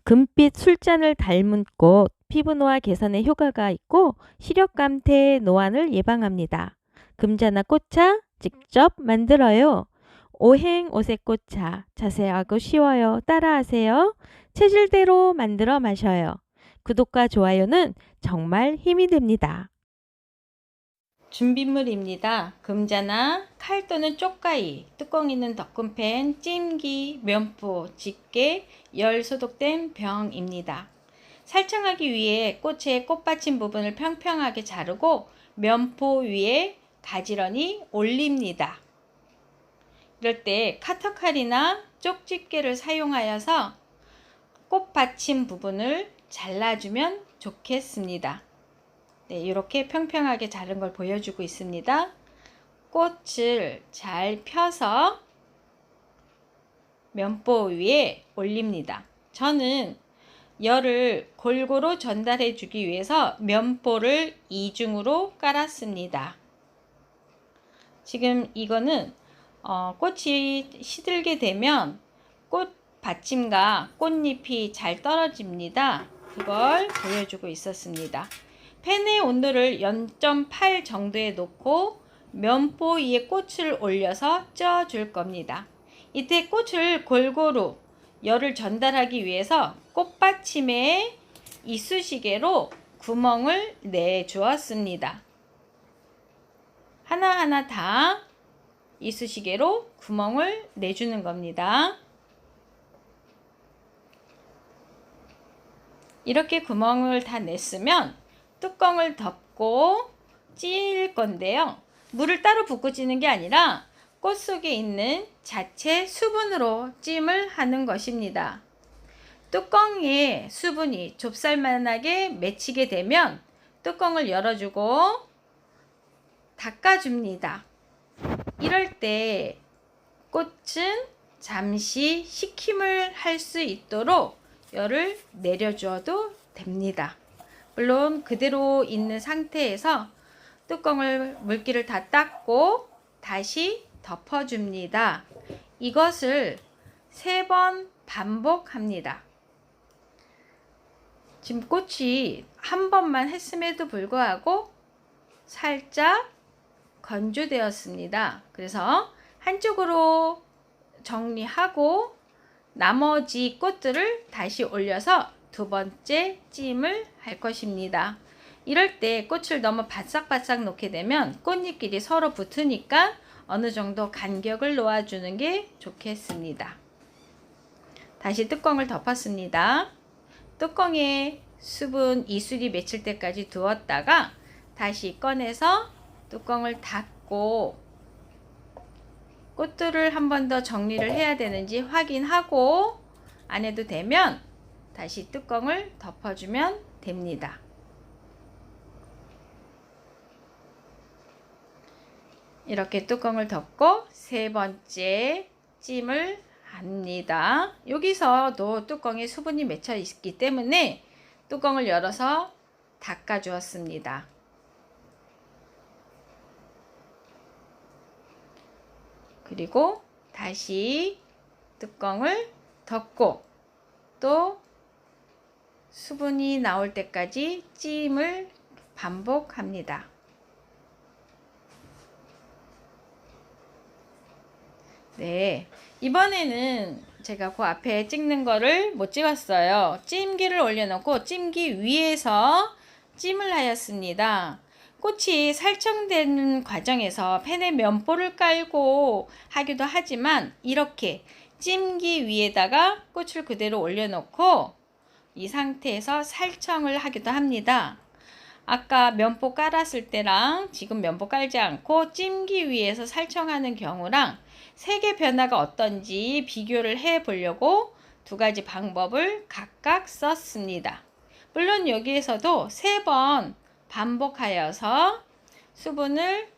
금빛 술잔을 닮은 꽃, 피부 노화 개선에 효과가 있고 시력 감퇴 노안을 예방합니다. 금자나 꽃차 직접 만들어요. 오행 오색꽃차 자세하고 쉬워요. 따라하세요. 체질대로 만들어 마셔요. 구독과 좋아요는 정말 힘이 됩니다. 준비물입니다. 금자나 칼 또는 쪽가위, 뚜껑 있는 덕분팬, 찜기, 면포, 집게, 열 소독된 병입니다. 살청하기 위해 꽃의 꽃받침 부분을 평평하게 자르고 면포 위에 가지런히 올립니다. 이럴 때 카터칼이나 쪽집게를 사용하여서 꽃받침 부분을 잘라주면 좋겠습니다. 네, 이렇게 평평하게 자른 걸 보여주고 있습니다. 꽃을 잘 펴서 면보 위에 올립니다. 저는 열을 골고루 전달해 주기 위해서 면보를 이중으로 깔았습니다. 지금 이거는 꽃이 시들게 되면 꽃 받침과 꽃잎이 잘 떨어집니다. 그걸 보여주고 있었습니다. 팬의 온도를 0.8 정도에 놓고 면보 위에 꽃을 올려서 쪄줄 겁니다. 이때 꽃을 골고루 열을 전달하기 위해서 꽃받침에 이쑤시개로 구멍을 내 주었습니다. 하나하나 다 이쑤시개로 구멍을 내주는 겁니다. 이렇게 구멍을 다 냈으면 뚜껑을 덮고 찔 건데요. 물을 따로 붓고 찌는 게 아니라 꽃 속에 있는 자체 수분으로 찜을 하는 것입니다. 뚜껑에 수분이 좁쌀만하게 맺히게 되면 뚜껑을 열어주고 닦아줍니다. 이럴 때 꽃은 잠시 식힘을 할 수 있도록 열을 내려줘도 됩니다. 물론 그대로 있는 상태에서 뚜껑을 물기를 다 닦고 다시 덮어줍니다. 이것을 3번 반복합니다. 지금 꽃이 한 번만 했음에도 불구하고 살짝 건조되었습니다. 그래서 한쪽으로 정리하고 나머지 꽃들을 다시 올려서 2번째 찜을 할 것입니다. 이럴 때 꽃을 너무 바싹바싹 놓게 되면 꽃잎끼리 서로 붙으니까 어느 정도 간격을 놓아주는 게 좋겠습니다. 다시 뚜껑을 덮었습니다. 뚜껑에 수분 이슬이 맺힐 때까지 두었다가 다시 꺼내서 뚜껑을 닫고 꽃들을 한 번 더 정리를 해야 되는지 확인하고 안 해도 되면 다시 뚜껑을 덮어주면 됩니다. 이렇게 뚜껑을 덮고 3번째 찜을 합니다. 여기서도 뚜껑에 수분이 맺혀 있기 때문에 뚜껑을 열어서 닦아 주었습니다. 그리고 다시 뚜껑을 덮고 또 수분이 나올 때까지 찜을 반복합니다. 네, 이번에는 제가 그 앞에 찍는 거를 못 찍었어요. 찜기를 올려놓고 찜기 위에서 찜을 하였습니다. 꽃이 살청되는 과정에서 팬에 면보를 깔고 하기도 하지만 이렇게 찜기 위에다가 꽃을 그대로 올려놓고 이 상태에서 살청을 하기도 합니다. 아까 면보 깔았을 때랑 지금 면보 깔지 않고 찜기 위에서 살청하는 경우랑 색의 변화가 어떤지 비교를 해 보려고 2가지 방법을 각각 썼습니다. 물론 여기에서도 3번 반복하여서 수분을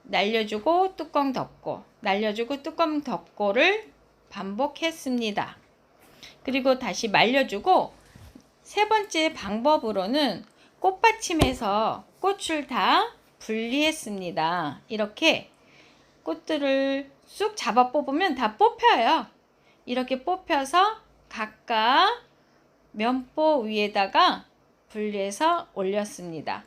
날려주고 뚜껑 덮고 날려주고 뚜껑 덮고를 반복했습니다. 그리고 다시 말려주고 3번째 방법으로는 꽃받침에서 꽃을 다 분리했습니다. 이렇게 꽃들을 쑥 잡아 뽑으면 다 뽑혀요. 이렇게 뽑혀서 각각 면보 위에다가 분리해서 올렸습니다.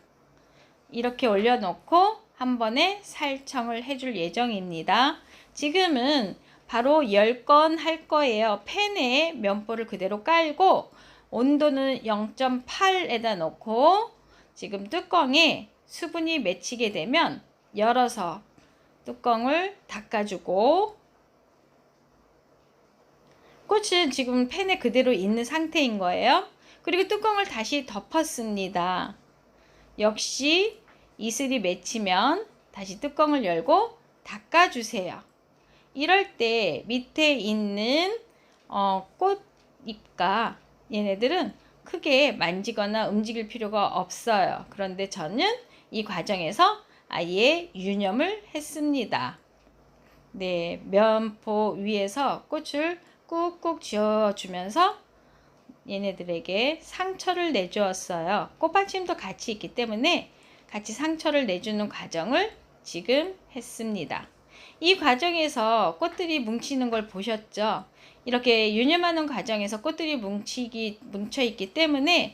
이렇게 올려놓고 한 번에 살청을 해줄 예정입니다. 지금은 바로 10건 할 거예요. 팬에 면보를 그대로 깔고 온도는 0.8에다 놓고 지금 뚜껑에 수분이 맺히게 되면 열어서 뚜껑을 닦아주고, 꽃은 지금 팬에 그대로 있는 상태인 거예요. 그리고 뚜껑을 다시 덮었습니다. 역시 이슬이 맺히면 다시 뚜껑을 열고 닦아주세요. 이럴 때 밑에 있는 꽃잎과 얘네들은 크게 만지거나 움직일 필요가 없어요. 그런데 저는 이 과정에서 아예 유념을 했습니다. 네, 면보 위에서 꽃을 꾹꾹 쥐어주면서 얘네들에게 상처를 내주었어요. 꽃받침도 같이 있기 때문에 같이 상처를 내주는 과정을 지금 했습니다. 이 과정에서 꽃들이 뭉치는 걸 보셨죠? 이렇게 유념하는 과정에서 꽃들이 뭉쳐 있기 때문에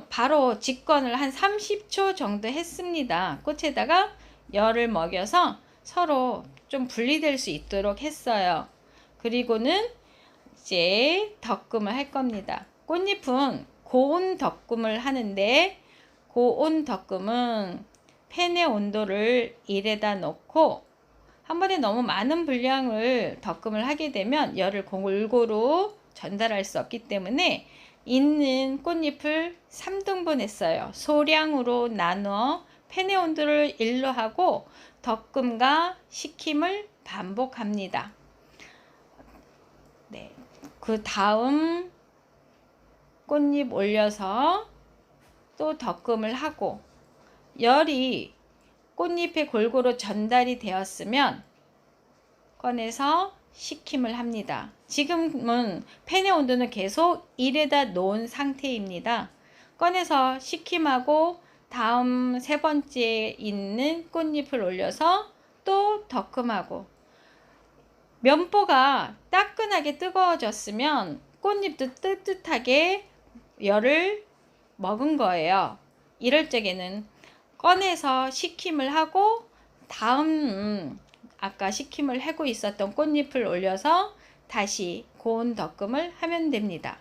바로 직권을 한 30초 정도 했습니다. 꽃에다가 열을 먹여서 서로 좀 분리될 수 있도록 했어요. 그리고는 이제 덕금을 할 겁니다. 꽃잎은 고온 덕금을 하는데, 고온 덕금은 팬의 온도를 1에다 놓고 한 번에 너무 많은 분량을 덕금을 하게 되면 열을 골고루 전달할 수 없기 때문에 있는 꽃잎을 3등분 했어요. 소량으로 나눠 팬의 온도를 1로 하고 덕금과 식힘을 반복합니다. 네, 그 다음 꽃잎 올려서 또 덕금을 하고 열이 꽃잎에 골고루 전달이 되었으면 꺼내서 식힘을 합니다. 지금은 팬의 온도는 계속 1에다 놓은 상태입니다. 꺼내서 식힘하고 다음 세 번째 있는 꽃잎을 올려서 또 덕금하고, 면보가 따끈하게 뜨거워졌으면 꽃잎도 뜨뜻하게 열을 먹은 거예요. 이럴 적에는 꺼내서 식힘을 하고 다음 아까 식힘을 하고 있었던 꽃잎을 올려서 다시 고온 덕금을 하면 됩니다.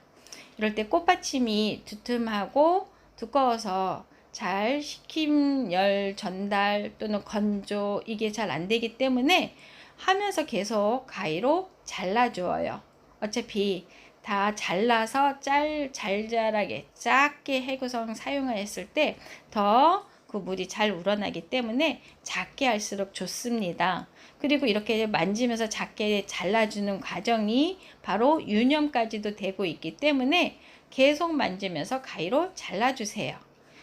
이럴 때 꽃받침이 두툼하고 두꺼워서 잘 식힘 열 전달 또는 건조 이게 잘 안 되기 때문에 하면서 계속 가위로 잘라주어요. 어차피 다 잘라서 잘잘하게 작게 해구성 사용했을 때 더 그 물이 잘 우러나기 때문에 작게 할수록 좋습니다. 그리고 이렇게 만지면서 작게 잘라주는 과정이 바로 유념까지도 되고 있기 때문에 계속 만지면서 가위로 잘라주세요.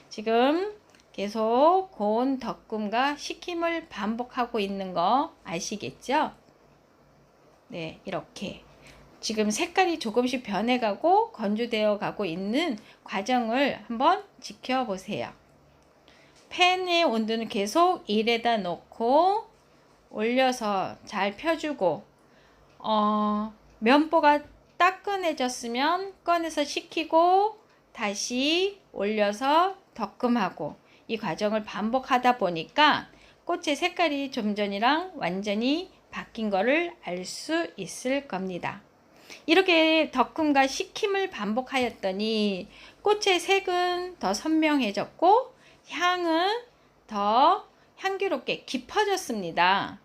지금 계속 고온 덕금과 식힘을 반복하고 있는 거 아시겠죠? 네, 이렇게 지금 색깔이 조금씩 변해가고 건조되어 가고 있는 과정을 한번 지켜보세요. 팬의 온도는 계속 1에다 놓고 올려서 잘 펴주고, 면보가 따끈해졌으면 꺼내서 식히고 다시 올려서 덕금하고, 이 과정을 반복하다 보니까 꽃의 색깔이 좀 전이랑 완전히 바뀐 거를 알 수 있을 겁니다. 이렇게 덕금과 식힘을 반복하였더니 꽃의 색은 더 선명해졌고 향은 더 향기롭게 깊어졌습니다.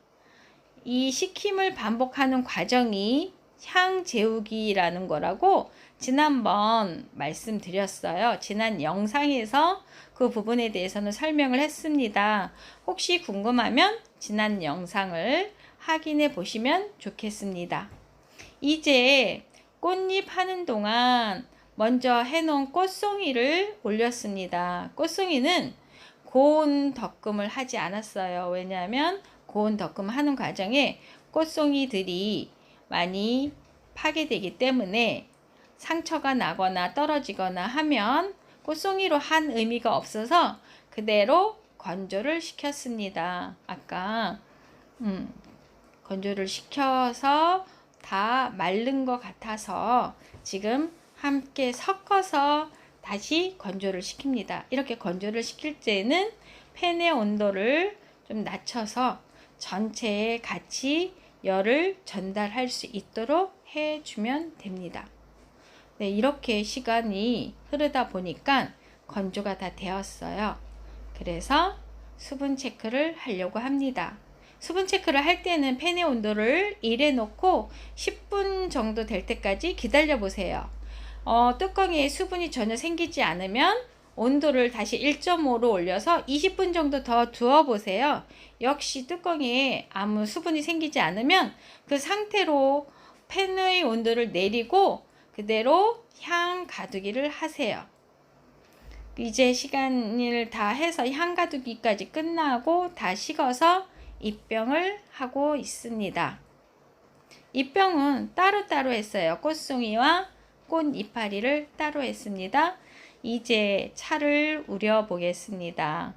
이 식힘을 반복하는 과정이 향 재우기라는 거라고 지난번 말씀드렸어요. 지난 영상에서 그 부분에 대해서는 설명을 했습니다. 혹시 궁금하면 지난 영상을 확인해 보시면 좋겠습니다. 이제 꽃잎 하는 동안 먼저 해놓은 꽃송이를 올렸습니다. 꽃송이는 고온 덕금을 하지 않았어요. 왜냐하면 고온 덕금 하는 과정에 꽃송이들이 많이 파괴되기 때문에 상처가 나거나 떨어지거나 하면 꽃송이로 한 의미가 없어서 그대로 건조를 시켰습니다. 아까 건조를 시켜서 다 마른 것 같아서 지금 함께 섞어서 다시 건조를 시킵니다. 이렇게 건조를 시킬 때는 팬의 온도를 좀 낮춰서 전체에 같이 열을 전달할 수 있도록 해주면 됩니다. 네, 이렇게 시간이 흐르다 보니까 건조가 다 되었어요. 그래서 수분 체크를 하려고 합니다. 수분 체크를 할 때는 팬의 온도를 1에 놓고 10분 정도 될 때까지 기다려 보세요. 뚜껑에 수분이 전혀 생기지 않으면 온도를 다시 1.5로 올려서 20분 정도 더 두어 보세요. 역시 뚜껑에 아무 수분이 생기지 않으면 그 상태로 팬의 온도를 내리고 그대로 향 가두기를 하세요. 이제 시간을 다 해서 향 가두기까지 끝나고 다 식어서 입병을 하고 있습니다. 입병은 따로따로 했어요. 꽃송이와 꽃 이파리를 따로 했습니다. 이제 차를 우려 보겠습니다.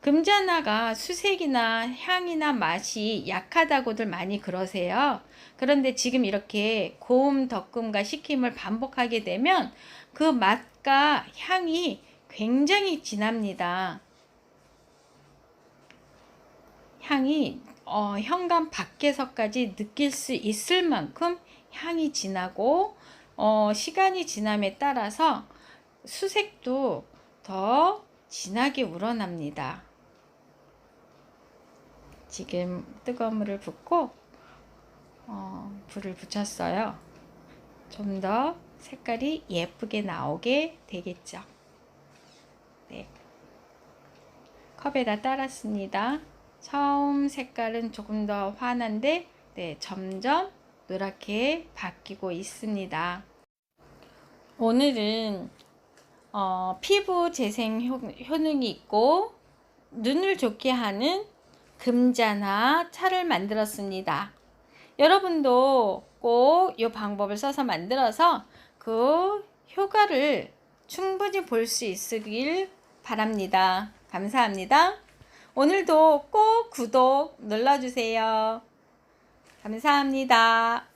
금자나가 수색이나 향이나 맛이 약하다고들 많이 그러세요. 그런데 지금 이렇게 고음, 덕금과 식힘을 반복하게 되면 그 맛과 향이 굉장히 진합니다. 향이 현관 밖에서까지 느낄 수 있을 만큼 향이 진하고 시간이 지남에 따라서 수색도 더 진하게 우러납니다. 지금 뜨거운 물을 붓고 불을 붙였어요. 좀 더 색깔이 예쁘게 나오게 되겠죠. 네. 컵에다 따랐습니다. 처음 색깔은 조금 더 환한데 네, 점점 노랗게 바뀌고 있습니다. 오늘은 피부 재생 효능이 있고 눈을 좋게 하는 금자나 차를 만들었습니다. 여러분도 꼭 이 방법을 써서 만들어서 그 효과를 충분히 볼 수 있으길 바랍니다. 감사합니다. 오늘도 꼭 구독 눌러주세요. 감사합니다.